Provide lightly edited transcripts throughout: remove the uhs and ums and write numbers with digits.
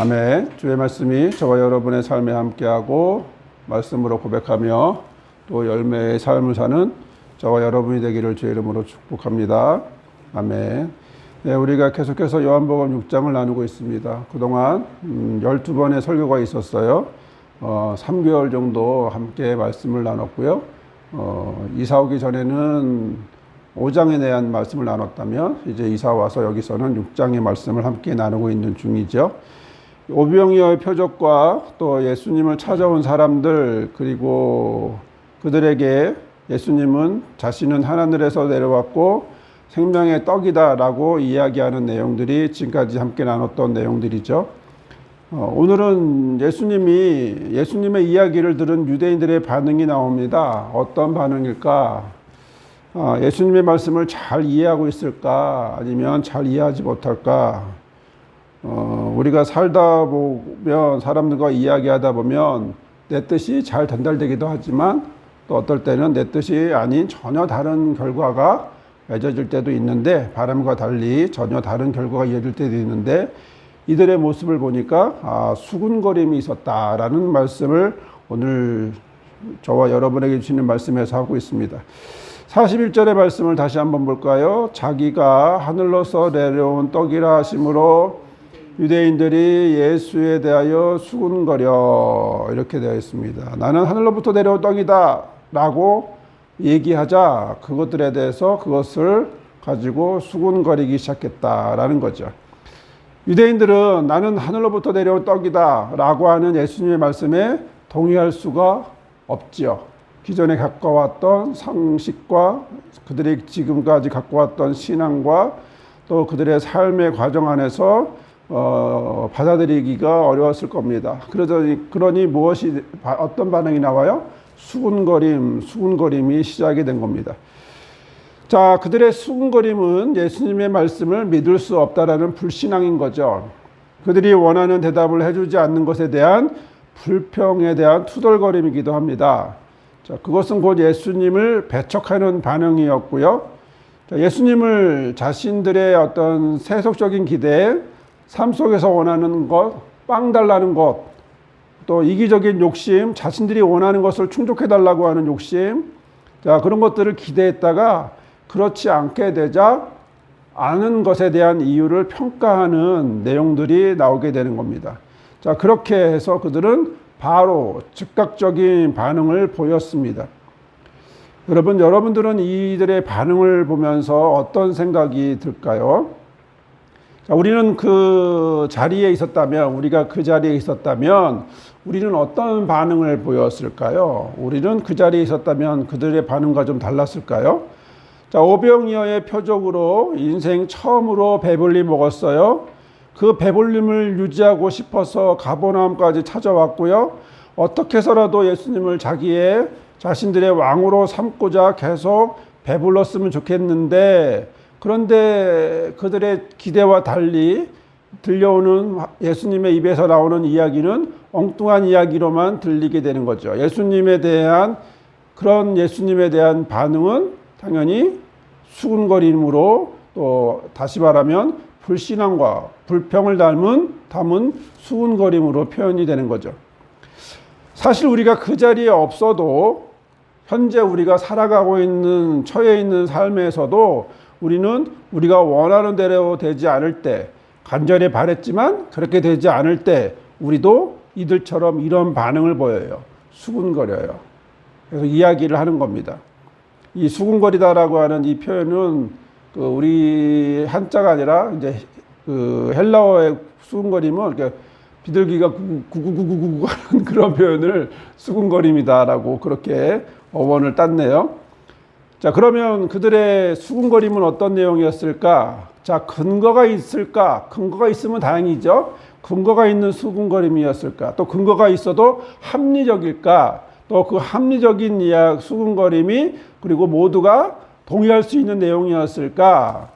아멘. 주의 말씀이 저와 여러분의 삶에 함께하고 말씀으로 고백하며 또 열매의 삶을 사는 저와 여러분이 되기를 주의 이름으로 축복합니다. 아멘. 네, 우리가 계속해서 요한복음 6장을 나누고 있습니다. 그동안 12번의 설교가 있었어요. 3개월 정도 함께 말씀을 나눴고요. 이사 오기 전에는 5장에 대한 말씀을 나눴다면 이제 이사 와서 여기서는 6장의 말씀을 함께 나누고 있는 중이죠. 오병이어의 표적과 또 예수님을 찾아온 사람들, 그리고 그들에게 예수님은 자신은 하늘에서 내려왔고 생명의 떡이다 라고 이야기하는 내용들이 지금까지 함께 나눴던 내용들이죠. 오늘은 예수님의 이야기를 들은 유대인들의 반응이 나옵니다. 어떤 반응일까? 예수님의 말씀을 잘 이해하고 있을까? 아니면 잘 이해하지 못할까? 우리가 살다 보면, 사람들과 이야기하다 보면 내 뜻이 잘 전달되기도 하지만 또 어떨 때는 내 뜻이 아닌 전혀 다른 결과가 맺어질 때도 있는데, 바람과 달리 전혀 다른 결과가 이어질 때도 있는데, 이들의 모습을 보니까 수군거림이 있었다라는 말씀을 오늘 저와 여러분에게 주시는 말씀에서 하고 있습니다. 41절의 말씀을 다시 한번 볼까요? 자기가 하늘로서 내려온 떡이라 하심으로 유대인들이 예수에 대하여 수군거려, 이렇게 되어 있습니다. 나는 하늘로부터 내려온 떡이다 라고 얘기하자 그것들에 대해서 그것을 가지고 수군거리기 시작했다라는 거죠. 유대인들은 나는 하늘로부터 내려온 떡이다 라고 하는 예수님의 말씀에 동의할 수가 없지요. 기존에 갖고 왔던 상식과 그들이 지금까지 갖고 왔던 신앙과 또 그들의 삶의 과정 안에서 받아들이기가 어려웠을 겁니다. 그러니 어떤 반응이 나와요? 수군거림이 시작이 된 겁니다. 자, 그들의 수군거림은 예수님의 말씀을 믿을 수 없다라는 불신앙인 거죠. 그들이 원하는 대답을 해주지 않는 것에 대한 불평에 대한 투덜거림이기도 합니다. 자, 그것은 곧 예수님을 배척하는 반응이었고요. 자, 예수님을 자신들의 어떤 세속적인 기대, 삶 속에서 원하는 것, 빵 달라는 것, 또 이기적인 욕심, 자신들이 원하는 것을 충족해달라고 하는 욕심, 자, 그런 것들을 기대했다가 그렇지 않게 되자 아는 것에 대한 이유를 평가하는 내용들이 나오게 되는 겁니다. 자, 그렇게 해서 그들은 바로 즉각적인 반응을 보였습니다. 여러분들은 이들의 반응을 보면서 어떤 생각이 들까요? 자, 우리가 그 자리에 있었다면 우리는 어떤 반응을 보였을까요? 우리는 그 자리에 있었다면 그들의 반응과 좀 달랐을까요? 자, 오병이어의 표적으로 인생 처음으로 배불리 먹었어요. 그 배불림을 유지하고 싶어서 가버나움까지 찾아왔고요. 어떻게 해서라도 예수님을 자신들의 왕으로 삼고자 계속 배불렀으면 좋겠는데, 그런데 그들의 기대와 달리 들려오는 예수님의 입에서 나오는 이야기는 엉뚱한 이야기로만 들리게 되는 거죠. 예수님에 대한 반응은 당연히 수군거림으로, 또 다시 말하면 불신앙과 불평을 담은 수군거림으로 표현이 되는 거죠. 사실 우리가 그 자리에 없어도 현재 우리가 처해 있는 삶에서도 우리는 우리가 원하는 대로 되지 않을 때, 간절히 바랬지만 그렇게 되지 않을 때 우리도 이들처럼 이런 반응을 보여요. 수군거려요. 그래서 이야기를 하는 겁니다. 이 수군거리다라고 하는 이 표현은 우리 한자가 아니라 이제 헬라어의 수군거림은 이렇게 비둘기가 구구구구구구 하는 그런 표현을 수군거림이다라고 그렇게 어원을 땄네요. 자, 그러면 그들의 수군거림은 어떤 내용이었을까? 자, 근거가 있을까? 근거가 있으면 다행이죠. 근거가 있는 수군거림이었을까? 또 근거가 있어도 합리적일까? 또 그 합리적인 수군거림이 그리고 모두가 동의할 수 있는 내용이었을까?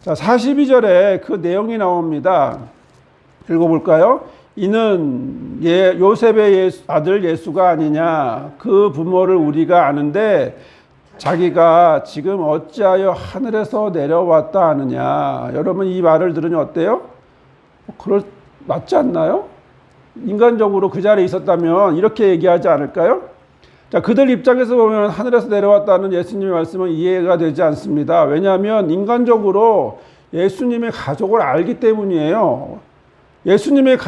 자, 42절에 그 내용이 나옵니다. 읽어볼까요? 이는 요셉의 아들 예수가 아니냐? 그 부모를 우리가 아는데 자기가 지금 어찌하여 하늘에서 내려왔다 하느냐. 여러분 이 말을 들으니 어때요? 맞지 않나요? 인간적으로 그 자리에 있었다면 이렇게 얘기하지 않을까요? 자, 그들 입장에서 보면 하늘에서 내려왔다는 예수님의 말씀은 이해가 되지 않습니다. 왜냐하면 인간적으로 예수님의 가족을 알기 때문이에요. 예수님의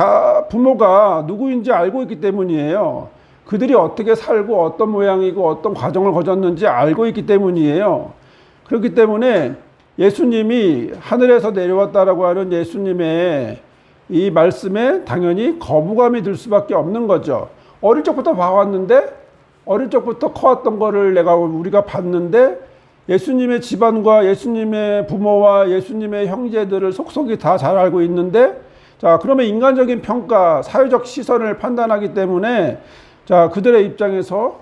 부모가 누구인지 알고 있기 때문이에요. 그들이 어떻게 살고 어떤 모양이고 어떤 과정을 거쳤는지 알고 있기 때문이에요. 그렇기 때문에 예수님이 하늘에서 내려왔다라고 하는 예수님의 이 말씀에 당연히 거부감이 들 수밖에 없는 거죠. 어릴 적부터 봐왔는데, 어릴 적부터 커왔던 거를 우리가 봤는데, 예수님의 집안과 예수님의 부모와 예수님의 형제들을 속속이 다 잘 알고 있는데, 자, 그러면 인간적인 평가, 사회적 시선을 판단하기 때문에, 자, 그들의 입장에서,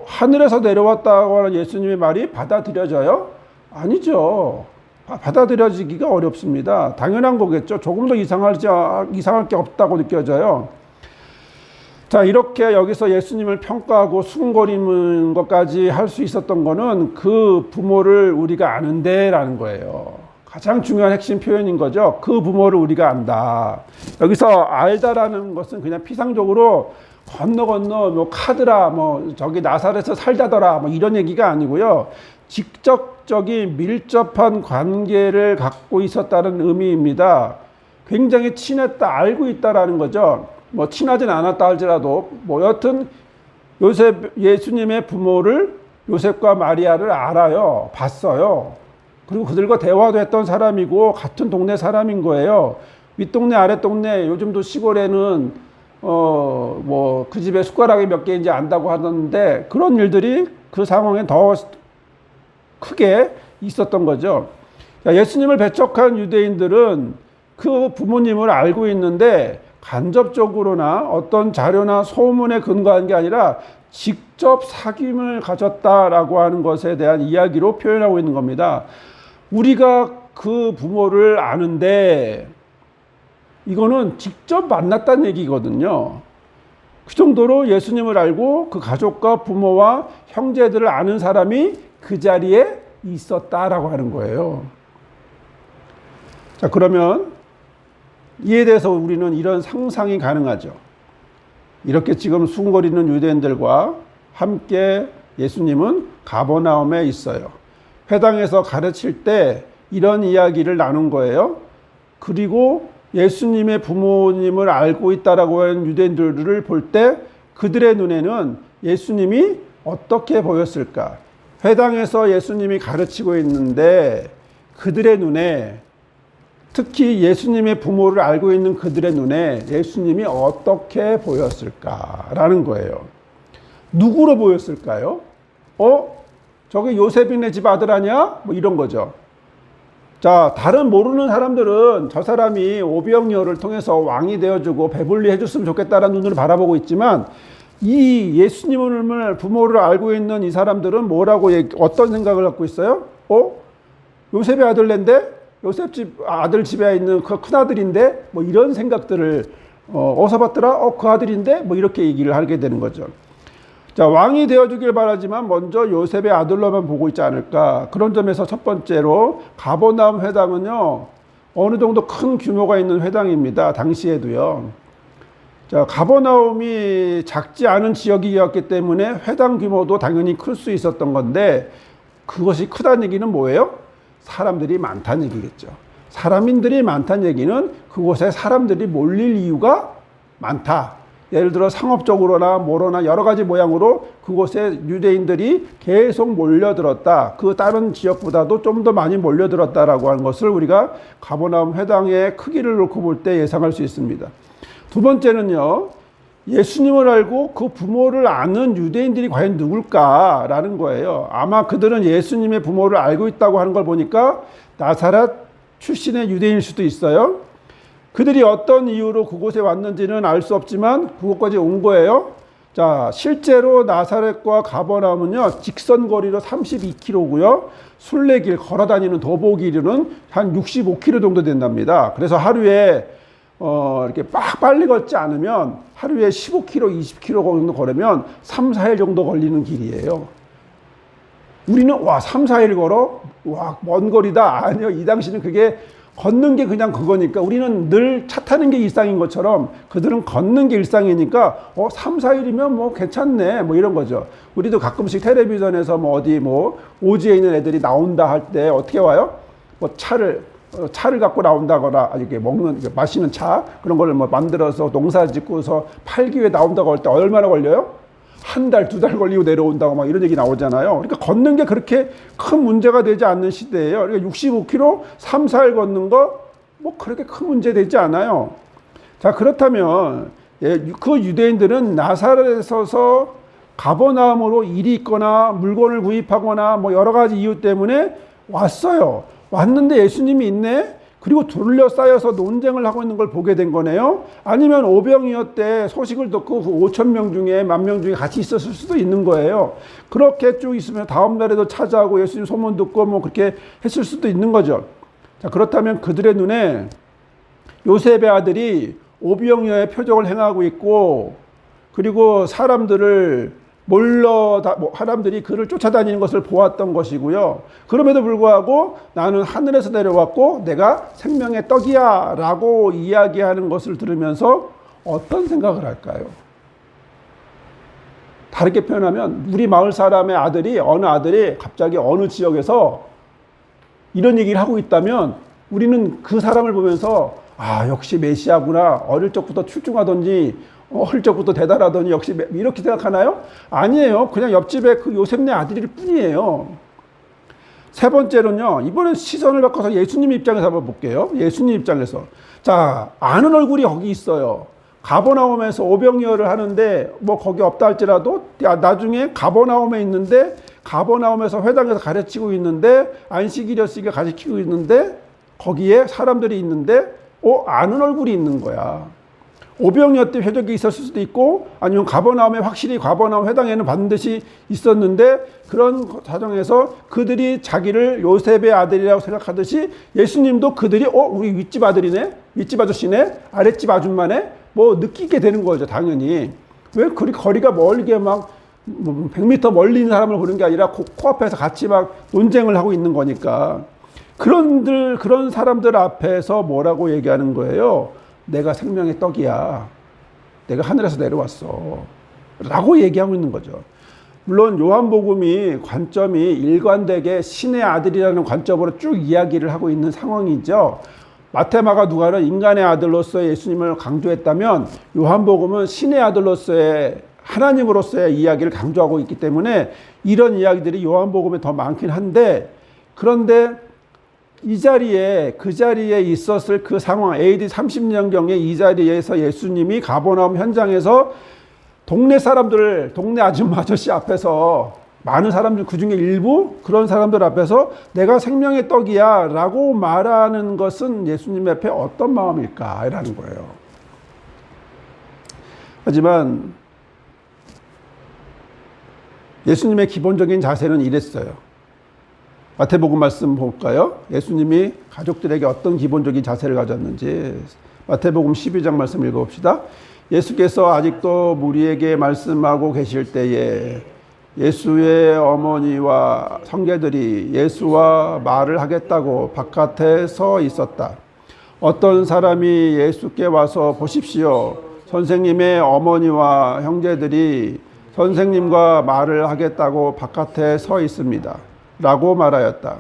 하늘에서 내려왔다고 하는 예수님의 말이 받아들여져요? 아니죠. 받아들여지기가 어렵습니다. 당연한 거겠죠. 조금 더 이상할 게 없다고 느껴져요. 자, 이렇게 여기서 예수님을 평가하고 수군거리는 것까지 할 수 있었던 거는 그 부모를 우리가 아는데 라는 거예요. 가장 중요한 핵심 표현인 거죠. 그 부모를 우리가 안다. 여기서 알다라는 것은 그냥 피상적으로 건너 뭐 카드라 뭐 저기 나사렛에서 살다더라 뭐 이런 얘기가 아니고요. 직접적인 밀접한 관계를 갖고 있었다는 의미입니다. 굉장히 친했다, 알고 있다라는 거죠. 뭐 친하진 않았다 할지라도 뭐 여튼 예수님의 부모를 요셉과 마리아를 알아요. 봤어요. 그리고 그들과 대화도 했던 사람이고 같은 동네 사람인 거예요. 윗동네 아랫동네 요즘도 시골에는 뭐 그 집에 숟가락이 몇 개인지 안다고 하던데 그런 일들이 그 상황에 더 크게 있었던 거죠. 예수님을 배척한 유대인들은 그 부모님을 알고 있는데 간접적으로나 어떤 자료나 소문에 근거한 게 아니라 직접 사귐을 가졌다라고 하는 것에 대한 이야기로 표현하고 있는 겁니다. 우리가 그 부모를 아는데 이거는 직접 만났다는 얘기거든요. 그 정도로 예수님을 알고 그 가족과 부모와 형제들을 아는 사람이 그 자리에 있었다라고 하는 거예요. 자, 그러면 이에 대해서 우리는 이런 상상이 가능하죠. 이렇게 지금 수군거리는 유대인들과 함께 예수님은 가버나움에 있어요. 회당에서 가르칠 때 이런 이야기를 나눈 거예요. 그리고 예수님의 부모님을 알고 있다라고 하는 유대인들을 볼 때 그들의 눈에는 예수님이 어떻게 보였을까? 회당에서 예수님이 가르치고 있는데 그들의 눈에 특히 예수님의 부모를 알고 있는 그들의 눈에 예수님이 어떻게 보였을까라는 거예요. 누구로 보였을까요? 저게 요셉이네 집 아들 아니야? 뭐 이런 거죠. 자, 다른 모르는 사람들은 저 사람이 오병이어를 통해서 왕이 되어주고 배불리 해줬으면 좋겠다라는 눈으로 바라보고 있지만 이 예수님을 부모를 알고 있는 이 사람들은 어떤 생각을 갖고 있어요? 요셉의 아들인데? 요셉 아들 집에 있는 그 큰아들인데? 뭐 이런 생각들을 어디서 봤더라? 그 아들인데? 뭐 이렇게 얘기를 하게 되는 거죠. 자, 왕이 되어주길 바라지만 먼저 요셉의 아들로만 보고 있지 않을까. 그런 점에서 첫 번째로 가버나움 회당은요, 어느 정도 큰 규모가 있는 회당입니다. 당시에도요. 자, 가버나움이 작지 않은 지역이었기 때문에 회당 규모도 당연히 클 수 있었던 건데 그것이 크다는 얘기는 뭐예요? 사람들이 많다는 얘기겠죠. 사람인들이 많다는 얘기는 그곳에 사람들이 몰릴 이유가 많다. 예를 들어 상업적으로나 뭐로나 여러 가지 모양으로 그곳에 유대인들이 계속 몰려들었다. 그 다른 지역보다도 좀 더 많이 몰려들었다라고 하는 것을 우리가 가버나움 회당의 크기를 놓고 볼 때 예상할 수 있습니다. 두 번째는요, 예수님을 알고 그 부모를 아는 유대인들이 과연 누굴까라는 거예요. 아마 그들은 예수님의 부모를 알고 있다고 하는 걸 보니까 나사렛 출신의 유대인일 수도 있어요. 그들이 어떤 이유로 그곳에 왔는지는 알 수 없지만 그곳까지 온 거예요. 자, 실제로 나사렛과 가버나움은요, 직선거리로 32km고요. 순례길 걸어다니는 도보길은 한 65km 정도 된답니다. 그래서 하루에 이렇게 빨리 걷지 않으면 하루에 15km, 20km 정도 걸으면 3, 4일 정도 걸리는 길이에요. 우리는 3, 4일 걸어? 먼 거리다. 아니요. 이 당시는 그게 걷는 게 그냥 그거니까 우리는 늘 차 타는 게 일상인 것처럼 그들은 걷는 게 일상이니까 3, 4일이면 뭐 괜찮네 뭐 이런 거죠. 우리도 가끔씩 텔레비전에서 뭐 어디 뭐 오지에 있는 애들이 나온다 할 때 어떻게 와요? 뭐 차를 갖고 나온다거나 이렇게 마시는 차 그런 걸 뭐 만들어서 농사 짓고서 팔기 위해 나온다고 할 때 얼마나 걸려요? 한 달, 2달 걸리고 내려온다고 막 이런 얘기 나오잖아요. 그러니까 걷는 게 그렇게 큰 문제가 되지 않는 시대예요. 그러니까 65km 3, 4일 걷는 거 뭐 그렇게 큰 문제 되지 않아요. 자, 그렇다면 그 유대인들은 나사렛에 서서 가버나움으로 일이 있거나 물건을 구입하거나 뭐 여러 가지 이유 때문에 왔어요. 왔는데 예수님이 있네? 그리고 둘러싸여서 논쟁을 하고 있는 걸 보게 된 거네요. 아니면 오병이어 때 소식을 듣고 그 5,000명 중에 10,000명 중에 같이 있었을 수도 있는 거예요. 그렇게 쭉 있으면 다음 날에도 찾아오고 예수님 소문 듣고 뭐 그렇게 했을 수도 있는 거죠. 자, 그렇다면 그들의 눈에 요셉의 아들이 오병이어의 표적을 행하고 있고 그리고 사람들이 그를 쫓아다니는 것을 보았던 것이고요. 그럼에도 불구하고 나는 하늘에서 내려왔고 내가 생명의 떡이야 라고 이야기하는 것을 들으면서 어떤 생각을 할까요? 다르게 표현하면 우리 마을 사람의 어느 아들이 갑자기 어느 지역에서 이런 얘기를 하고 있다면 우리는 그 사람을 보면서 역시 메시아구나. 어릴 적부터 출중하던지 어릴 적부터 대단하더니 역시 이렇게 생각하나요? 아니에요. 그냥 옆집에 그 요셉네 아들일 뿐이에요. 세 번째로는요. 이번엔 시선을 바꿔서 예수님 입장에서 한번 볼게요. 예수님 입장에서. 자, 아는 얼굴이 거기 있어요. 가버나움에서 오병이어를 하는데 뭐 거기 없다 할지라도 나중에 가버나움에 있는데 가버나움에서 회당에서 가르치고 있는데 안식일이었으니까 가르치고 있는데 거기에 사람들이 있는데 아는 얼굴이 있는 거야. 오병이어 때 표적이 있었을 수도 있고 아니면 가버나움에 확실히 가버나움 회당에는 반드시 있었는데 그런 과정에서 그들이 자기를 요셉의 아들이라고 생각하듯이 예수님도 그들이 우리 윗집 아들이네, 윗집 아저씨네, 아랫집 아줌마네 뭐 느끼게 되는 거죠. 당연히. 왜 그리 거리가 멀게 막 100m 멀리 있는 사람을 보는 게 아니라 코앞에서 같이 막 논쟁을 하고 있는 거니까. 그런 사람들 앞에서 뭐라고 얘기하는 거예요? 내가 생명의 떡이야. 내가 하늘에서 내려왔어. 라고 얘기하고 있는 거죠. 물론 요한복음이 관점이 일관되게 신의 아들이라는 관점으로 쭉 이야기를 하고 있는 상황이죠. 마태마가 누가는 인간의 아들로서 예수님을 강조했다면 요한복음은 신의 아들로서의 하나님으로서의 이야기를 강조하고 있기 때문에 이런 이야기들이 요한복음에 더 많긴 한데 그런데 그 자리에 있었을 그 상황, AD 30년경에 이 자리에서 예수님이 가버나움 현장에서 동네 아줌마 아저씨 앞에서 많은 사람들 그 중에 일부 그런 사람들 앞에서 내가 생명의 떡이야 라고 말하는 것은 예수님 앞에 어떤 마음일까 라는 거예요. 하지만 예수님의 기본적인 자세는 이랬어요. 마태복음 말씀 볼까요? 예수님이 가족들에게 어떤 기본적인 자세를 가졌는지 마태복음 12장 말씀 읽어봅시다. 예수께서 아직도 무리에게 말씀하고 계실 때에 예수의 어머니와 형제들이 예수와 말을 하겠다고 바깥에 서 있었다. 어떤 사람이 예수께 와서 보십시오. 선생님의 어머니와 형제들이 선생님과 말을 하겠다고 바깥에 서 있습니다. 라고 말하였다.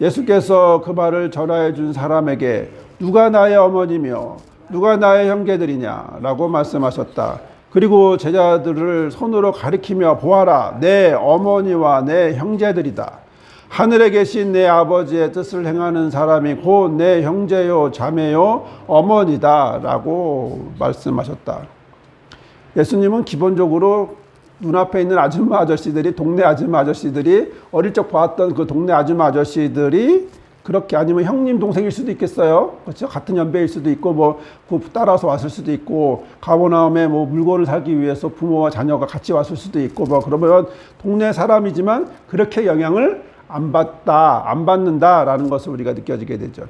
예수께서 그 말을 전하여 준 사람에게 누가 나의 어머니며 누가 나의 형제들이냐 라고 말씀하셨다. 그리고 제자들을 손으로 가리키며 보아라. 내 어머니와 내 형제들이다. 하늘에 계신 내 아버지의 뜻을 행하는 사람이 곧 내 형제요 자매요 어머니다 라고 말씀하셨다. 예수님은 기본적으로 눈앞에 있는 동네 아줌마 아저씨들이 어릴 적 봤던 그 동네 아줌마 아저씨들이 그렇게 아니면 형님 동생일 수도 있겠어요. 그렇죠? 같은 연배일 수도 있고 따라서 왔을 수도 있고 가버나움에 물건을 사기 위해서 부모와 자녀가 같이 왔을 수도 있고 그러면 동네 사람이지만 그렇게 영향을 안 받는다라는 것을 우리가 느껴지게 되죠.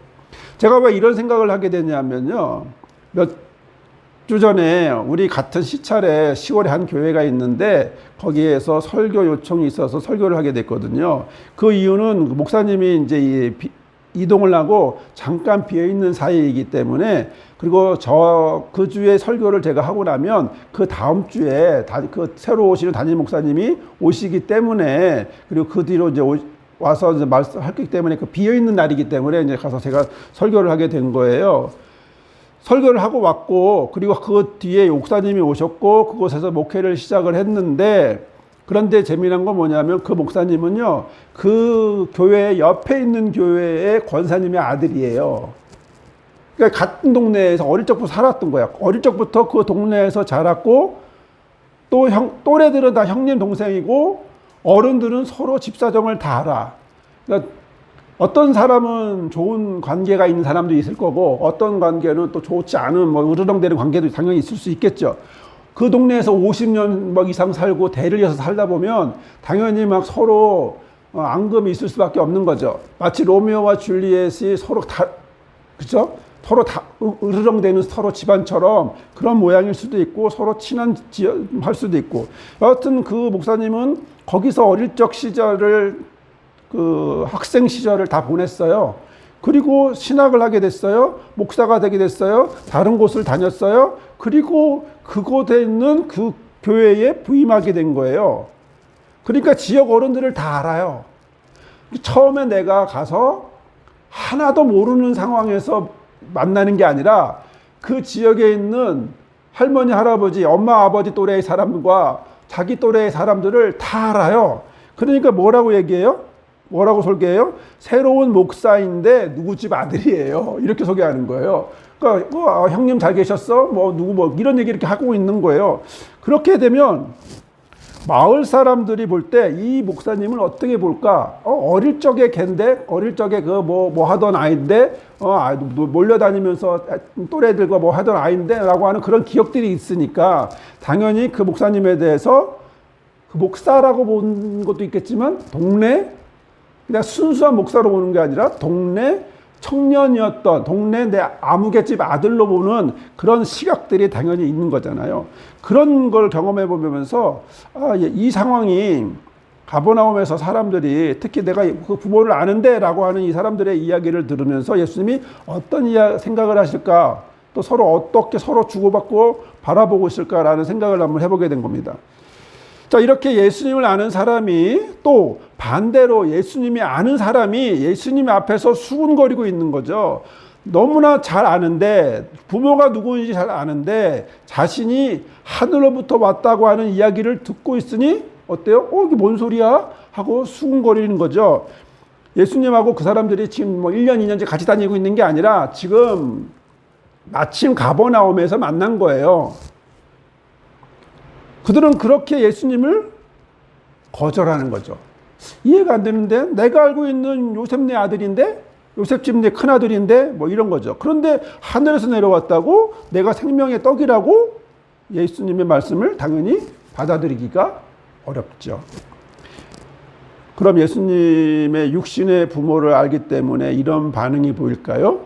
제가 왜 이런 생각을 하게 되냐면요. 몇 주 전에 우리 같은 시찰에 10월에 한 교회가 있는데 거기에서 설교 요청이 있어서 설교를 하게 됐거든요. 그 이유는 목사님이 이제 이동을 하고 잠깐 비어 있는 사이이기 때문에, 그리고 그 주에 설교를 제가 하고 나면 그 다음 주에 그 새로 오시는 담임 목사님이 오시기 때문에, 그리고 그 뒤로 이제 와서 이제 말씀하기 때문에 그 비어 있는 날이기 때문에 이제 가서 제가 설교를 하게 된 거예요. 설교를 하고 왔고, 그리고 그 뒤에 목사님이 오셨고, 그곳에서 목회를 시작을 했는데, 그런데 재미난 건 뭐냐면 그 목사님은요, 그 교회 옆에 있는 교회의 권사님의 아들이에요. 그러니까 같은 동네에서 어릴 적부터 살았던 거야. 어릴 적부터 그 동네에서 자랐고, 또 또래들은 다 형님 동생이고, 어른들은 서로 집사정을 다 알아. 그러니까 어떤 사람은 좋은 관계가 있는 사람도 있을 거고, 어떤 관계는 또 좋지 않은 뭐 으르렁대는 관계도 당연히 있을 수 있겠죠. 그 동네에서 50년 막 이상 살고 대를 이어서 살다 보면 당연히 막 서로 앙금이 있을 수밖에 없는 거죠. 마치 로미오와 줄리엣이 서로 다, 그죠? 서로 다 으르렁대는 서로 집안처럼 그런 모양일 수도 있고, 서로 할 수도 있고. 여하튼 그 목사님은 거기서 어릴 적 시절을, 그 학생 시절을 다 보냈어요. 그리고 신학을 하게 됐어요. 목사가 되게 됐어요. 다른 곳을 다녔어요. 그리고 그곳에 있는 그 교회에 부임하게 된 거예요. 그러니까 지역 어른들을 다 알아요. 처음에 내가 가서 하나도 모르는 상황에서 만나는 게 아니라 그 지역에 있는 할머니, 할아버지, 엄마, 아버지 또래의 사람과 자기 또래의 사람들을 다 알아요. 그러니까 뭐라고 얘기해요? 뭐라고 소개해요? 새로운 목사인데 누구 집 아들이에요. 이렇게 소개하는 거예요. 그러니까 형님 잘 계셨어? 뭐 누구 뭐 이런 얘기 이렇게 하고 있는 거예요. 그렇게 되면 마을 사람들이 볼 때 이 목사님을 어떻게 볼까? 어릴 적에 걘데, 어릴 적에 그 뭐 하던 아이인데, 몰려다니면서 또래들과 뭐 하던 아이인데 라고 하는 그런 기억들이 있으니까 당연히 그 목사님에 대해서 그 목사라고 본 것도 있겠지만 동네, 그냥 순수한 목사로 보는 게 아니라 동네 청년이었던, 동네 내 아무개집 아들로 보는 그런 시각들이 당연히 있는 거잖아요. 그런 걸 경험해 보면서 이 상황이 가버나움에서 사람들이, 특히 내가 그 부모를 아는데 라고 하는 이 사람들의 이야기를 들으면서 예수님이 어떤 생각을 하실까, 또 서로 어떻게 서로 주고받고 바라보고 있을까라는 생각을 한번 해보게 된 겁니다. 자, 이렇게 예수님을 아는 사람이 또 반대로 예수님이 아는 사람이 예수님 앞에서 수군거리고 있는 거죠. 너무나 잘 아는데, 부모가 누구인지 잘 아는데 자신이 하늘로부터 왔다고 하는 이야기를 듣고 있으니 어때요? 이게 뭔 소리야? 하고 수군거리는 거죠. 예수님하고 그 사람들이 지금 뭐 1년, 2년째 같이 다니고 있는 게 아니라 지금 마침 가버나움에서 만난 거예요. 그들은 그렇게 예수님을 거절하는 거죠. 이해가 안 되는데, 내가 알고 있는 요셉네 아들인데, 요셉집 내 큰아들인데, 뭐 이런 거죠. 그런데 하늘에서 내려왔다고, 내가 생명의 떡이라고 예수님의 말씀을 당연히 받아들이기가 어렵죠. 그럼 예수님의 육신의 부모를 알기 때문에 이런 반응이 보일까요?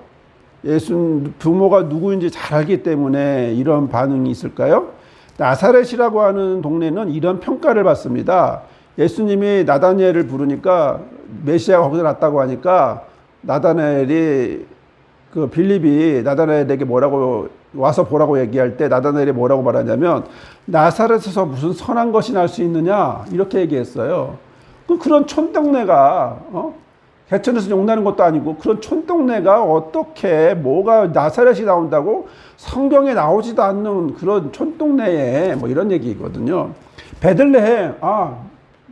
부모가 누구인지 잘 알기 때문에 이런 반응이 있을까요? 나사렛이라고 하는 동네는 이런 평가를 받습니다. 예수님이 나다니엘을 부르니까, 메시아가 거기서 났다고 하니까 나다니엘이, 그 빌립이 나다니엘에게 뭐라고 와서 보라고 얘기할 때 나다니엘이 뭐라고 말하냐면, 나사렛에서 무슨 선한 것이 날 수 있느냐 이렇게 얘기했어요. 그런 촌동네가 개천에서 용나는 것도 아니고 그런 촌동네가 어떻게, 뭐가 나사렛이 나온다고, 성경에 나오지도 않는 그런 촌동네에 뭐 이런 얘기거든요. 베들레헴,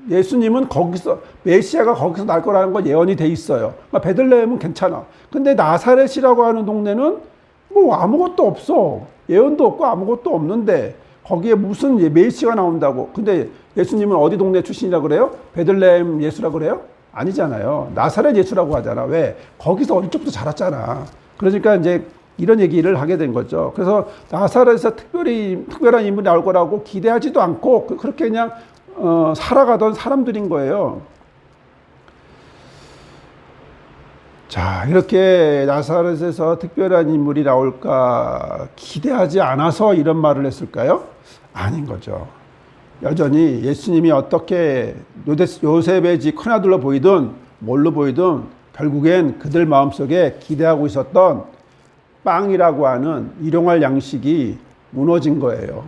예수님은 거기서, 메시아가 거기서 날 거라는 건 예언이 돼 있어요. 그러니까 베들레헴은 괜찮아. 근데 나사렛이라고 하는 동네는 뭐 아무것도 없어. 예언도 없고 아무것도 없는데 거기에 무슨 메시아가 나온다고. 근데 예수님은 어디 동네 출신이라고 그래요? 베들레헴 예수라고 그래요? 아니잖아요. 나사렛 예수라고 하잖아. 왜? 거기서 어릴 적부터 자랐잖아. 그러니까 이제 이런 얘기를 하게 된 거죠. 그래서 나사렛에서 특별한 인물이 나올 거라고 기대하지도 않고 그렇게 그냥 살아가던 사람들인 거예요. 자, 이렇게 나사렛에서 특별한 인물이 나올까 기대하지 않아서 이런 말을 했을까요? 아닌 거죠. 여전히 예수님이 어떻게 요셉의 집 큰아들로 보이든 뭘로 보이든 결국엔 그들 마음속에 기대하고 있었던 빵이라고 하는 일용할 양식이 무너진 거예요.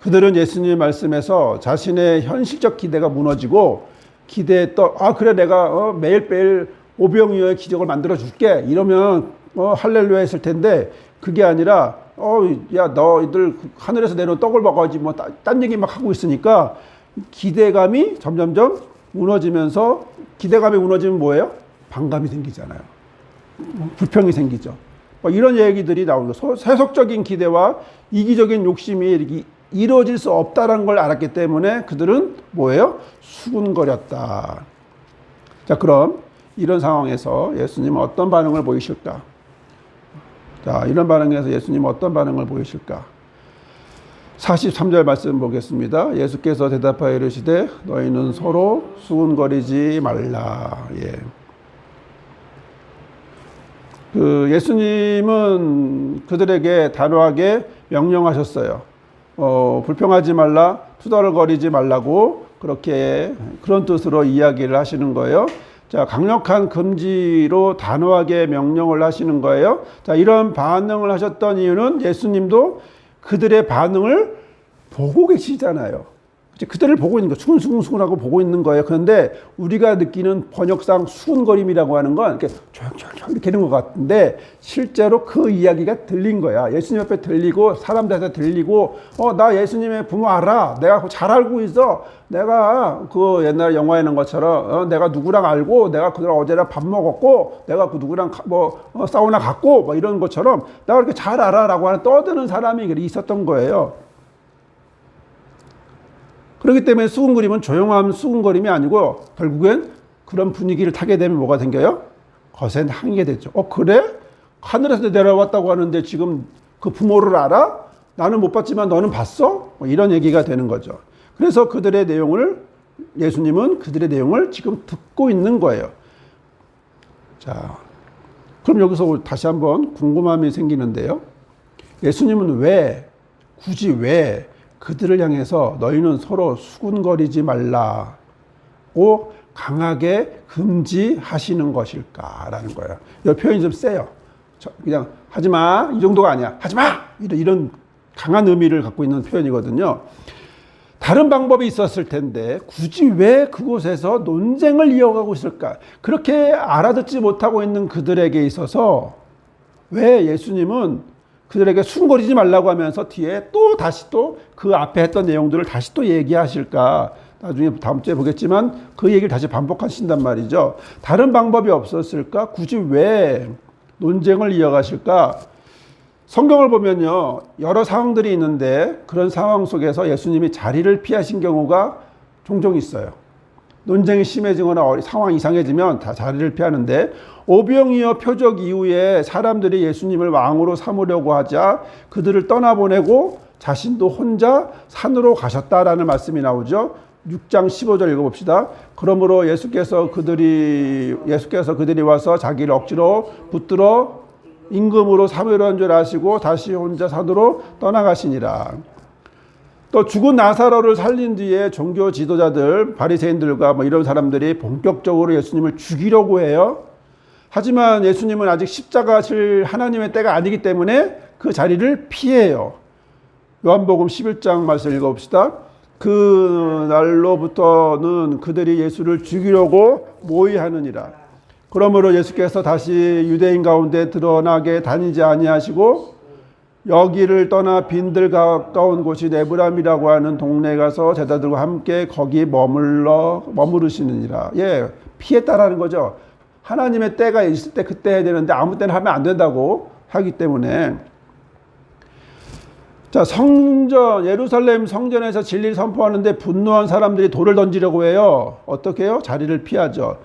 그들은 예수님의 말씀에서 자신의 현실적 기대가 무너지고 기대했던 그래 내가 매일매일 오병이어의 기적을 만들어 줄게 이러면 할렐루야 했을 텐데 그게 아니라 야 너희들 하늘에서 내려온 떡을 먹어야지 뭐 딴 얘기 막 하고 있으니까 기대감이 점점점 무너지면서 기대감이 무너지면 뭐예요? 반감이 생기잖아요. 불평이 생기죠. 이런 얘기들이 나오는 거예요. 세속적인 기대와 이기적인 욕심이 이루어질 수 없다는 걸 알았기 때문에 그들은 뭐예요? 수군거렸다. 자, 그럼 이런 상황에서 예수님은 어떤 반응을 보이실까? 자, 이런 반응에서 예수님은 어떤 반응을 보이실까? 43절 말씀 보겠습니다. 예수께서 대답하여 이르시되 너희는 서로 수군거리지 말라. 예수님은 그들에게 단호하게 명령하셨어요. 불평하지 말라, 투덜거리지 말라고 그런 뜻으로 이야기를 하시는 거예요. 자, 강력한 금지로 단호하게 명령을 하시는 거예요. 자, 이런 반응을 하셨던 이유는 예수님도 그들의 반응을 보고 계시잖아요. 그들을 보고 있는 거예요. 수근수근수근하고 보고 있는 거예요. 그런데 우리가 느끼는 번역상 수근거림이라고 하는 건 이렇게 조용조용 이렇게 되는 것 같은데 실제로 그 이야기가 들린 거야. 예수님 옆에 들리고 사람들한테 들리고 나 예수님의 부모 알아. 내가 잘 알고 있어. 내가 그 옛날 영화에 있는 것처럼 내가 누구랑 알고 내가 그들 어제랑 밥 먹었고 내가 그 누구랑 사우나 갔고 뭐 이런 것처럼 내가 그렇게 잘 알아라고 하는 떠드는 사람이 있었던 거예요. 그렇기 때문에 수군거림은 조용한 수군거림이 아니고 결국엔 그런 분위기를 타게 되면 뭐가 생겨요? 거센 항의가 되죠. 그래? 하늘에서 내려왔다고 하는데 지금 그 부모를 알아? 나는 못 봤지만 너는 봤어? 이런 얘기가 되는 거죠. 그래서 예수님은 그들의 내용을 지금 듣고 있는 거예요. 자, 그럼 여기서 다시 한번 궁금함이 생기는데요. 예수님은 굳이 왜 그들을 향해서 너희는 서로 수군거리지 말라고 강하게 금지하시는 것일까라는 거예요. 이 표현이 좀 세요. 그냥 하지마 이 정도가 아니야. 하지마 이런 강한 의미를 갖고 있는 표현이거든요. 다른 방법이 있었을 텐데 굳이 왜 그곳에서 논쟁을 이어가고 있을까? 그렇게 알아듣지 못하고 있는 그들에게 있어서 왜 예수님은 그들에게 수군거리지 말라고 하면서 뒤에 다시 그 앞에 했던 내용들을 다시 얘기하실까? 나중에 다음 주에 보겠지만 그 얘기를 다시 반복하신단 말이죠. 다른 방법이 없었을까? 굳이 왜 논쟁을 이어가실까? 성경을 보면요, 여러 상황들이 있는데 그런 상황 속에서 예수님이 자리를 피하신 경우가 종종 있어요. 논쟁이 심해지거나 상황이 이상해지면 다 자리를 피하는데 오병이어 표적 이후에 사람들이 예수님을 왕으로 삼으려고 하자 그들을 떠나보내고 자신도 혼자 산으로 가셨다라는 말씀이 나오죠. 6장 15절 읽어봅시다. 그러므로 예수께서 그들이 와서 자기를 억지로 붙들어 임금으로 삼으려 한 줄 아시고 다시 혼자 산으로 떠나가시니라. 또 죽은 나사로를 살린 뒤에 종교 지도자들, 바리새인들과 이런 사람들이 본격적으로 예수님을 죽이려고 해요. 하지만 예수님은 아직 십자가 질 하나님의 때가 아니기 때문에 그 자리를 피해요. 요한복음 11장 말씀 읽어봅시다. 그 날로부터는 그들이 예수를 죽이려고 모의하느니라. 그러므로 예수께서 다시 유대인 가운데 드러나게 다니지 아니하시고 여기를 떠나 빈들 가까운 곳이 네브람이라고 하는 동네에 가서 제자들과 함께 거기 머무르시느니라. 피했다라는 거죠. 하나님의 때가 있을 때 그때 해야 되는데 아무 때나 하면 안 된다고 하기 때문에. 자, 예루살렘 성전에서 진리를 선포하는데 분노한 사람들이 돌을 던지려고 해요. 어떻게 해요? 자리를 피하죠.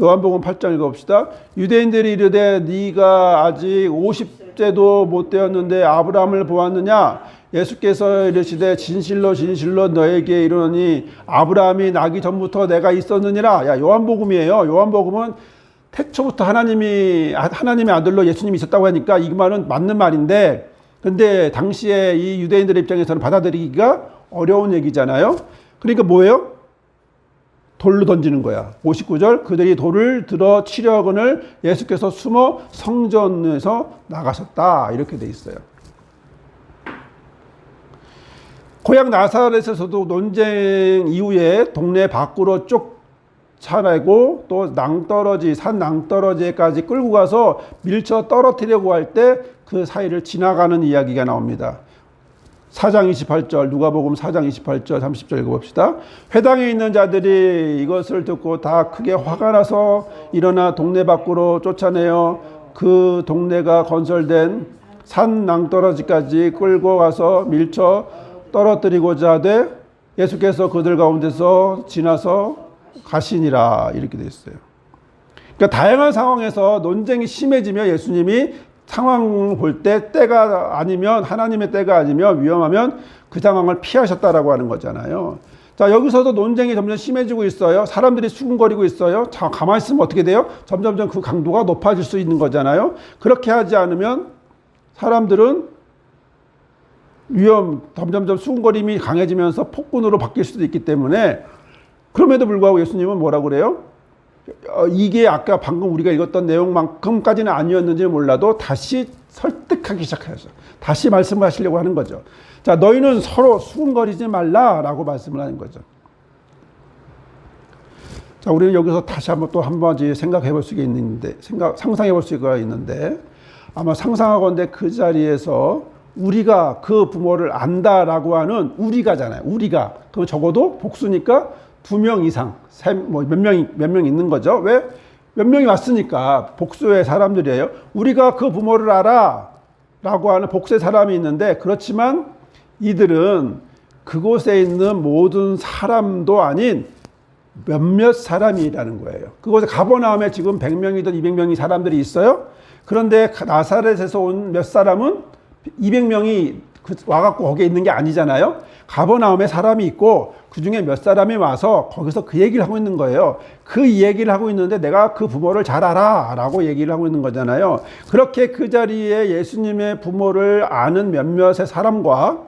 요한복음 8장 읽어봅시다. 유대인들이 이르되 네가 아직 50세도 못 되었는데 아브라함을 보았느냐? 예수께서 이르시되 진실로 진실로 너에게 이르노니 아브라함이 나기 전부터 내가 있었느니라. 요한복음이에요. 요한복음은 태초부터 하나님의 아들로 예수님이 있었다고 하니까 이 말은 맞는 말인데, 근데 당시에 이 유대인들의 입장에서는 받아들이기가 어려운 얘기잖아요. 그러니까 뭐예요? 돌로 던지는 거야. 59절 그들이 돌을 들어 치려거늘 예수께서 숨어 성전에서 나가셨다. 이렇게 돼 있어요. 고향 나사렛에서도 논쟁 이후에 동네 밖으로 쫓아내고 또 낭떠러지 산 낭떠러지에까지 끌고 가서 밀쳐 떨어뜨리려고 할 때 그 사이를 지나가는 이야기가 나옵니다. 4장 28절 누가복음 4장 28절 30절 읽어봅시다. 회당에 있는 자들이 이것을 듣고 다 크게 화가 나서 일어나 동네 밖으로 쫓아내어 그 동네가 건설된 산 낭떠러지까지 끌고 가서 밀쳐 떨어뜨리고자 하되 예수께서 그들 가운데서 지나서 가시니라. 이렇게 되어 있어요. 그러니까 다양한 상황에서 논쟁이 심해지며 예수님이 상황을 볼 때 때가 아니면 하나님의 때가 아니면 위험하면 그 상황을 피하셨다라고 하는 거잖아요. 자, 여기서도 논쟁이 점점 심해지고 있어요. 사람들이 수군거리고 있어요. 자, 가만히 있으면 어떻게 돼요? 점점점 그 강도가 높아질 수 있는 거잖아요. 그렇게 하지 않으면 사람들은 점점점 수군거림이 강해지면서 폭군으로 바뀔 수도 있기 때문에 그럼에도 불구하고 예수님은 뭐라고 그래요? 이게 아까 방금 우리가 읽었던 내용만큼까지는 아니었는지 몰라도 다시 설득하기 시작하죠. 다시 말씀을 하시려고 하는 거죠. 자, 너희는 서로 수군거리지 말라라고 말씀을 하는 거죠. 자, 우리는 여기서 다시 한번 또 한 가지 생각해 볼 수가 있는데, 상상해 볼 수가 있는데, 아마 상상하건대 그 자리에서 우리가 그 부모를 안다라고 하는 우리가잖아요. 우리가. 그럼 적어도 복수니까 2명 이상, 몇 명 있는 거죠. 왜? 몇 명이 왔으니까 복수의 사람들이에요. 우리가 그 부모를 알아 라고 하는 복수의 사람이 있는데, 그렇지만 이들은 그곳에 있는 모든 사람도 아닌 몇몇 사람이라는 거예요. 그곳에 가버나움에 지금 100명이든 200명이 사람들이 있어요. 그런데 나사렛에서 온 몇 사람은 200명이 와갖고 거기에 있는 게 아니잖아요. 가버나움에 사람이 있고 그 중에 몇 사람이 와서 거기서 그 얘기를 하고 있는 거예요. 그 얘기를 하고 있는데 내가 그 부모를 잘 알아 라고 얘기를 하고 있는 거잖아요. 그렇게 그 자리에 예수님의 부모를 아는 몇몇의 사람과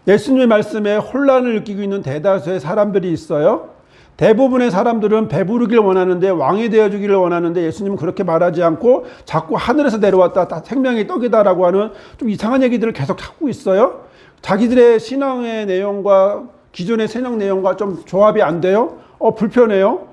예수님의 말씀에 혼란을 느끼고 있는 대다수의 사람들이 있어요. 대부분의 사람들은 배부르길 원하는데, 왕이 되어주기를 원하는데, 예수님은 그렇게 말하지 않고 자꾸 하늘에서 내려왔다 생명의 떡이다라고 하는 좀 이상한 얘기들을 계속 하고 있어요. 자기들의 신앙의 내용과 기존의 신앙 내용과 좀 조합이 안 돼요. 불편해요.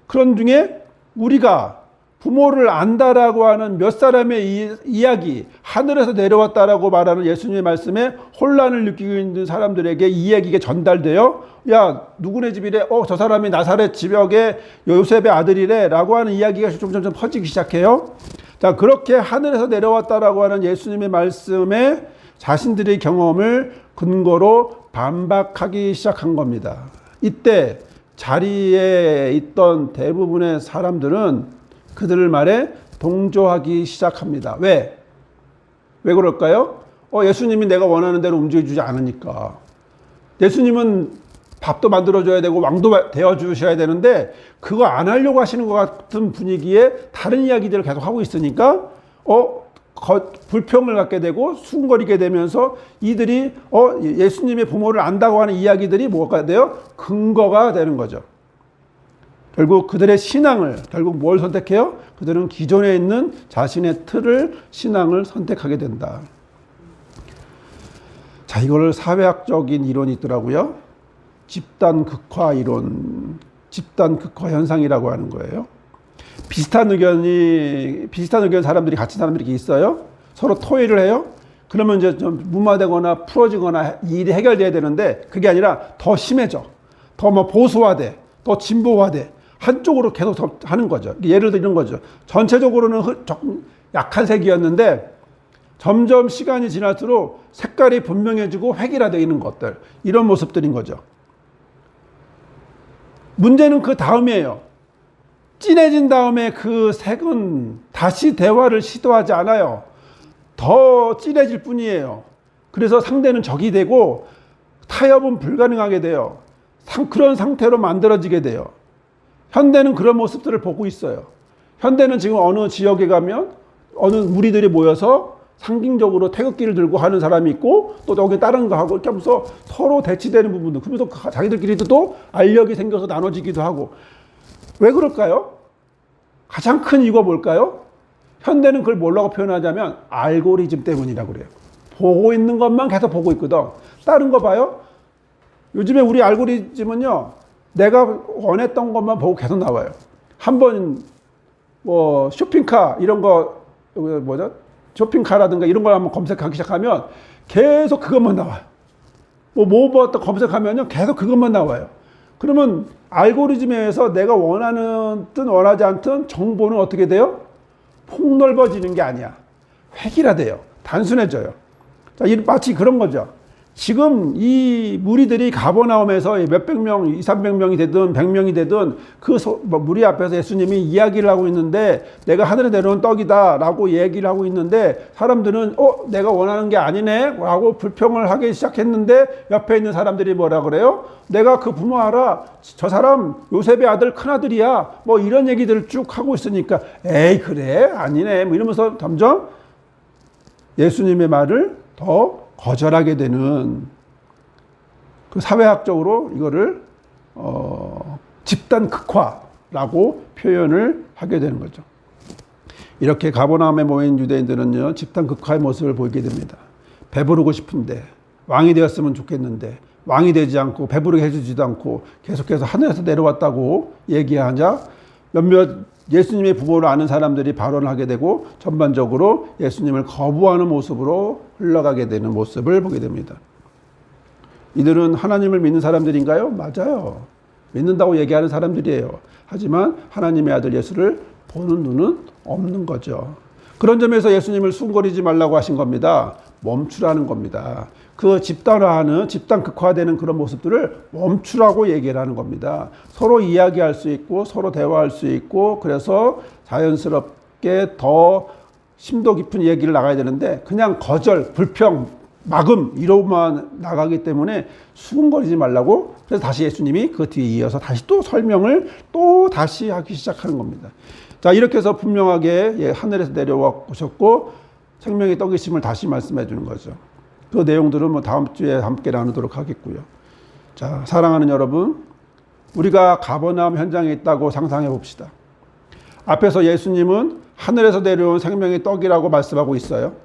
그런 중에 우리가 부모를 안다라고 하는 몇 사람의 이야기, 하늘에서 내려왔다라고 말하는 예수님의 말씀에 혼란을 느끼고 있는 사람들에게 이 이야기가 전달돼요. 야, 누구네 집이래? 저 사람이 나사렛 지역의 요셉의 아들이래 라고 하는 이야기가 점점 퍼지기 시작해요. 자, 그렇게 하늘에서 내려왔다라고 하는 예수님의 말씀에 자신들의 경험을 근거로 반박하기 시작한 겁니다. 이때 자리에 있던 대부분의 사람들은 그들의 말에 동조하기 시작합니다. 왜 그럴까요? 예수님이 내가 원하는 대로 움직여주지 않으니까. 예수님은 밥도 만들어줘야 되고 왕도 되어주셔야 되는데 그거 안 하려고 하시는 것 같은 분위기에 다른 이야기들을 계속 하고 있으니까 불평을 갖게 되고 수군거리게 되면서 이들이 예수님의 부모를 안다고 하는 이야기들이 뭐가 돼요? 근거가 되는 거죠. 결국 그들의 신앙을 결국 뭘 선택해요? 그들은 기존에 있는 자신의 신앙을 선택하게 된다. 자, 이걸 사회학적인 이론이 있더라고요. 집단 극화 이론, 집단 극화 현상이라고 하는 거예요. 비슷한 의견 사람들이 같이 사람들이 있어요. 서로 토의를 해요. 그러면 이제 좀 무마되거나 풀어지거나 이 일이 해결돼야 되는데 그게 아니라 더 심해져. 더 보수화돼. 더 진보화돼. 한쪽으로 계속 하는 거죠. 예를 들어 이런 거죠. 전체적으로는 약한 색이었는데 점점 시간이 지날수록 색깔이 분명해지고 획일화되는 것들. 이런 모습들인 거죠. 문제는 그 다음이에요. 진해진 다음에 그 색은 다시 대화를 시도하지 않아요. 더 진해질 뿐이에요. 그래서 상대는 적이 되고 타협은 불가능하게 돼요. 그런 상태로 만들어지게 돼요. 현대는 그런 모습들을 보고 있어요. 현대는 지금 어느 지역에 가면 어느 무리들이 모여서 상징적으로 태극기를 들고 하는 사람이 있고 또 여기 다른 거 하고 이렇게 하면서 서로 대치되는 부분도 그러면서 자기들끼리도 또 알력이 생겨서 나눠지기도 하고 왜 그럴까요? 가장 큰 이유가 뭘까요? 현대는 그걸 뭐라고 표현하자면 알고리즘 때문이라고 그래요. 보고 있는 것만 계속 보고 있거든. 다른 거 봐요. 요즘에 우리 알고리즘은요. 내가 원했던 것만 보고 계속 나와요. 한번 뭐 쇼핑카 이런 거 뭐죠? 쇼핑카라든가 이런 걸 한번 검색하기 시작하면 계속 그것만 나와요. 뭐 검색하면요. 계속 그것만 나와요. 그러면 알고리즘에 의해서 내가 원하는 듯 원하지 않든 정보는 어떻게 돼요? 폭넓어지는 게 아니야. 획일화돼요. 단순해져요. 자, 마치 그런 거죠. 지금 이 무리들이 가버나움에서 몇백 명, 200~300명이 되든 100명이 되든 그 무리 앞에서 예수님이 이야기를 하고 있는데 내가 하늘에 내려온 떡이다 라고 얘기를 하고 있는데 사람들은 내가 원하는 게 아니네 라고 불평을 하기 시작했는데 옆에 있는 사람들이 뭐라 그래요? 내가 그 부모 알아. 저 사람 요셉의 아들 큰아들이야. 뭐 이런 얘기들을 쭉 하고 있으니까 에이 그래? 아니네. 뭐 이러면서 점점 예수님의 말을 더 거절하게 되는 그 사회학적으로 이거를 집단 극화라고 표현을 하게 되는 거죠. 이렇게 가버나움에 모인 유대인들은요 집단 극화의 모습을 보이게 됩니다. 배부르고 싶은데 왕이 되었으면 좋겠는데 왕이 되지 않고 배부르게 해주지도 않고 계속해서 하늘에서 내려왔다고 얘기하자 몇몇 예수님의 부모를 아는 사람들이 발언을 하게 되고 전반적으로 예수님을 거부하는 모습으로 흘러가게 되는 모습을 보게 됩니다. 이들은 하나님을 믿는 사람들인가요? 맞아요. 믿는다고 얘기하는 사람들이에요. 하지만 하나님의 아들 예수를 보는 눈은 없는 거죠. 그런 점에서 예수님을 수군거리지 말라고 하신 겁니다. 멈추라는 겁니다. 그 집단화하는 집단 극화되는 그런 모습들을 멈추라고 얘기를 하는 겁니다. 서로 이야기할 수 있고 서로 대화할 수 있고 그래서 자연스럽게 더 심도 깊은 얘기를 나가야 되는데 그냥 거절, 불평, 막음 이로만 나가기 때문에 수군거리지 말라고 그래서 다시 예수님이 그 뒤에 이어서 다시 또 설명을 또 다시 하기 시작하는 겁니다. 자 이렇게 해서 분명하게 하늘에서 내려와 오셨고 생명의 떡이심을 다시 말씀해 주는 거죠. 그 내용들은 뭐 다음 주에 함께 나누도록 하겠고요. 자, 사랑하는 여러분, 우리가 가버나움 현장에 있다고 상상해 봅시다. 앞에서 예수님은 하늘에서 내려온 생명의 떡이라고 말씀하고 있어요.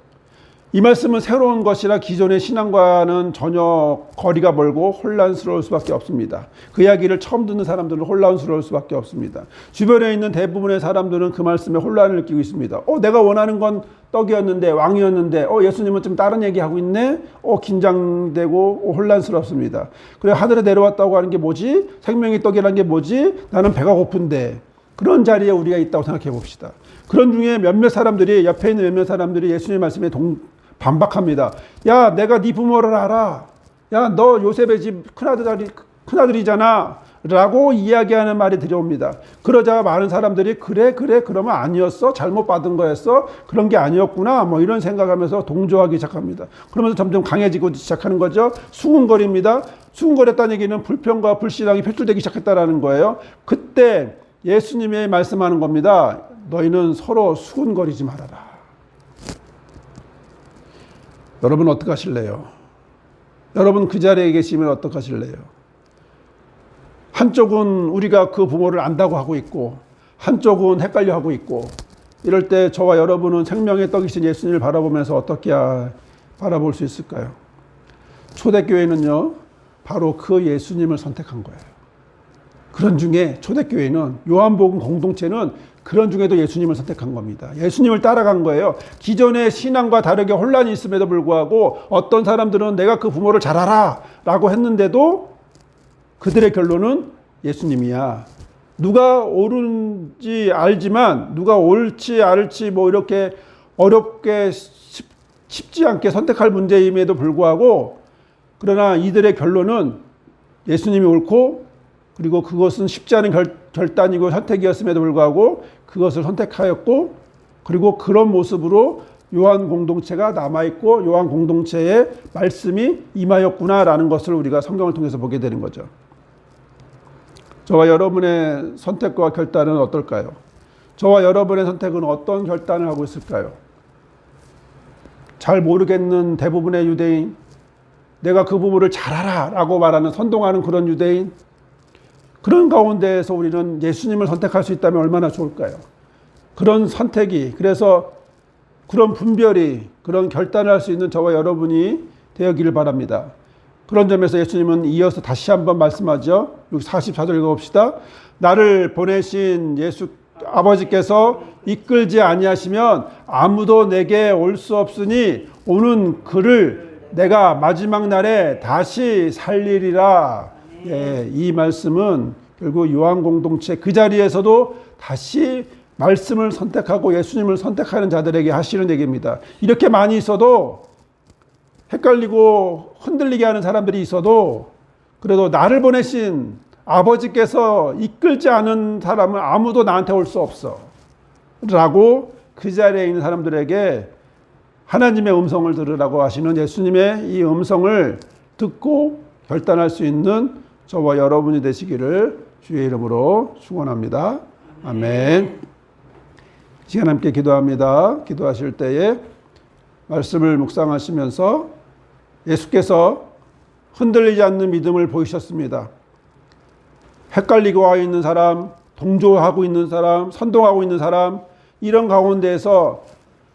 이 말씀은 새로운 것이라 기존의 신앙과는 전혀 거리가 멀고 혼란스러울 수밖에 없습니다. 그 이야기를 처음 듣는 사람들은 혼란스러울 수밖에 없습니다. 주변에 있는 대부분의 사람들은 그 말씀에 혼란을 느끼고 있습니다. 내가 원하는 건 떡이었는데 왕이었는데 예수님은 좀 다른 얘기하고 있네. 긴장되고 혼란스럽습니다. 그래 하늘에 내려왔다고 하는 게 뭐지? 생명의 떡이라는 게 뭐지? 나는 배가 고픈데. 그런 자리에 우리가 있다고 생각해 봅시다. 그런 중에 몇몇 사람들이 옆에 있는 몇몇 사람들이 예수님의 말씀에 반박합니다. 야, 내가 네 부모를 알아. 야, 너 요셉의 집 큰아들이잖아. 라고 이야기하는 말이 들어옵니다. 그러자 많은 사람들이 그래 그러면 아니었어? 잘못 받은 거였어? 그런 게 아니었구나. 뭐 이런 생각하면서 동조하기 시작합니다. 그러면서 점점 강해지고 시작하는 거죠. 수군거립니다. 수군거렸다는 얘기는 불평과 불신앙이 표출되기 시작했다는 거예요. 그때 예수님이 말씀하는 겁니다. 너희는 서로 수군거리지 말아라. 여러분 어떻게 하실래요? 여러분 그 자리에 계시면 어떻게 하실래요? 한쪽은 우리가 그 부모를 안다고 하고 있고 한쪽은 헷갈려 하고 있고 이럴 때 저와 여러분은 생명의 떡이신 예수님을 바라보면서 어떻게 바라볼 수 있을까요? 초대교회는요 바로 그 예수님을 선택한 거예요. 그런 중에 초대교회는 요한복음 공동체는 그런 중에도 예수님을 선택한 겁니다. 예수님을 따라간 거예요. 기존의 신앙과 다르게 혼란이 있음에도 불구하고 어떤 사람들은 내가 그 부모를 잘 알아 라고 했는데도 그들의 결론은 예수님이야. 누가 옳은지 알지만 누가 옳지 않을지 뭐 이렇게 어렵게 쉽지 않게 선택할 문제임에도 불구하고 그러나 이들의 결론은 예수님이 옳고 그리고 그것은 쉽지 않은 결단이고 선택이었음에도 불구하고 그것을 선택하였고 그리고 그런 모습으로 요한 공동체가 남아있고 요한 공동체의 말씀이 임하였구나라는 것을 우리가 성경을 통해서 보게 되는 거죠. 저와 여러분의 선택과 결단은 어떨까요? 저와 여러분의 선택은 어떤 결단을 하고 있을까요? 잘 모르겠는 대부분의 유대인, 내가 그 부분을 잘 알아 라고 말하는 선동하는 그런 유대인, 그런 가운데에서 우리는 예수님을 선택할 수 있다면 얼마나 좋을까요? 그런 선택이, 그래서 그런 분별이, 그런 결단을 할 수 있는 저와 여러분이 되었기를 바랍니다. 그런 점에서 예수님은 이어서 다시 한번 말씀하죠. 44절 읽어봅시다. 나를 보내신 예수 아버지께서 이끌지 아니하시면 아무도 내게 올 수 없으니 오는 그를 내가 마지막 날에 다시 살리리라. 예, 이 말씀은 결국 요한 공동체 그 자리에서도 다시 말씀을 선택하고 예수님을 선택하는 자들에게 하시는 얘기입니다. 이렇게 많이 있어도, 헷갈리고 흔들리게 하는 사람들이 있어도, 그래도 나를 보내신 아버지께서 이끌지 않은 사람은 아무도 나한테 올 수 없어 라고 그 자리에 있는 사람들에게 하나님의 음성을 들으라고 하시는 예수님의 이 음성을 듣고 결단할 수 있는 저와 여러분이 되시기를 주의 이름으로 축원합니다. 아멘. 시간 함께 기도합니다. 기도하실 때에 말씀을 묵상하시면서 예수께서 흔들리지 않는 믿음을 보이셨습니다. 헷갈리고 와 있는 사람, 동조하고 있는 사람, 선동하고 있는 사람, 이런 가운데에서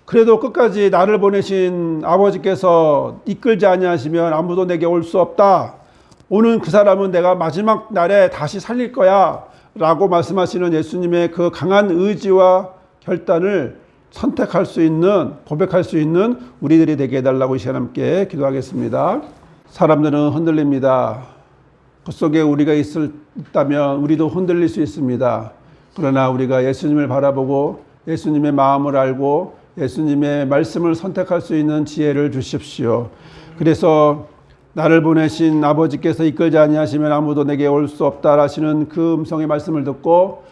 그래도 끝까지 나를 보내신 아버지께서 이끌지 아니하시면 아무도 내게 올 수 없다. 오는 그 사람은 내가 마지막 날에 다시 살릴 거야 라고 말씀하시는 예수님의 그 강한 의지와 결단을 선택할 수 있는, 고백할 수 있는 우리들이 되게 해달라고 이 시간 함께 기도하겠습니다. 사람들은 흔들립니다. 그 속에 우리가 있다면 우리도 흔들릴 수 있습니다. 그러나 우리가 예수님을 바라보고 예수님의 마음을 알고 예수님의 말씀을 선택할 수 있는 지혜를 주십시오. 그래서 나를 보내신 아버지께서 이끌지 아니하시면 아무도 내게 올 수 없다 하시는 그 음성의 말씀을 듣고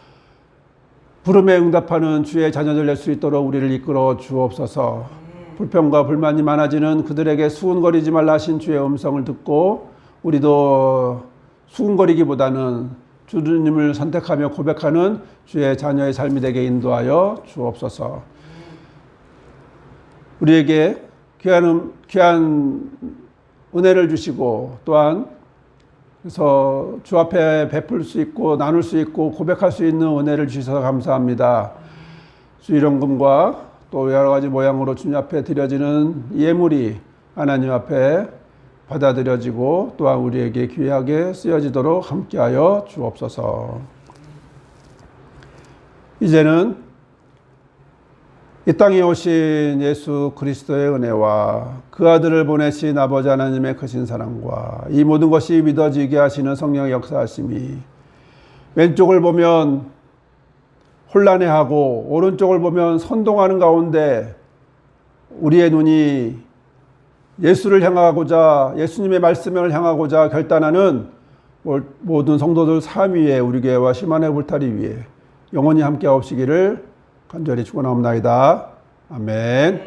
부름에 응답하는 주의 자녀들 될 수 있도록 우리를 이끌어 주옵소서. 불평과 불만이 많아지는 그들에게 수군거리지 말라 하신 주의 음성을 듣고 우리도 수군거리기보다는 주님을 선택하며 고백하는 주의 자녀의 삶이 되게 인도하여 주옵소서. 우리에게 귀한 은혜를 주시고 또한 그래서 주 앞에 베풀 수 있고 나눌 수 있고 고백할 수 있는 은혜를 주셔서 감사합니다. 수일원금과 또 여러 가지 모양으로 주님 앞에 드려지는 예물이 하나님 앞에 받아들여지고 또한 우리에게 귀하게 쓰여지도록 함께하여 주옵소서. 이제는 이 땅에 오신 예수 그리스도의 은혜와 그 아들을 보내신 아버지 하나님의 크신 사랑과 이 모든 것이 믿어지게 하시는 성령의 역사하심이 왼쪽을 보면 혼란해하고 오른쪽을 보면 선동하는 가운데 우리의 눈이 예수를 향하고자 예수님의 말씀을 향하고자 결단하는 모든 성도들 삶 위에 우리 교회와 시만의 불타리 위에 영원히 함께 하옵시기를 간절히 축원하옵나이다. 아멘.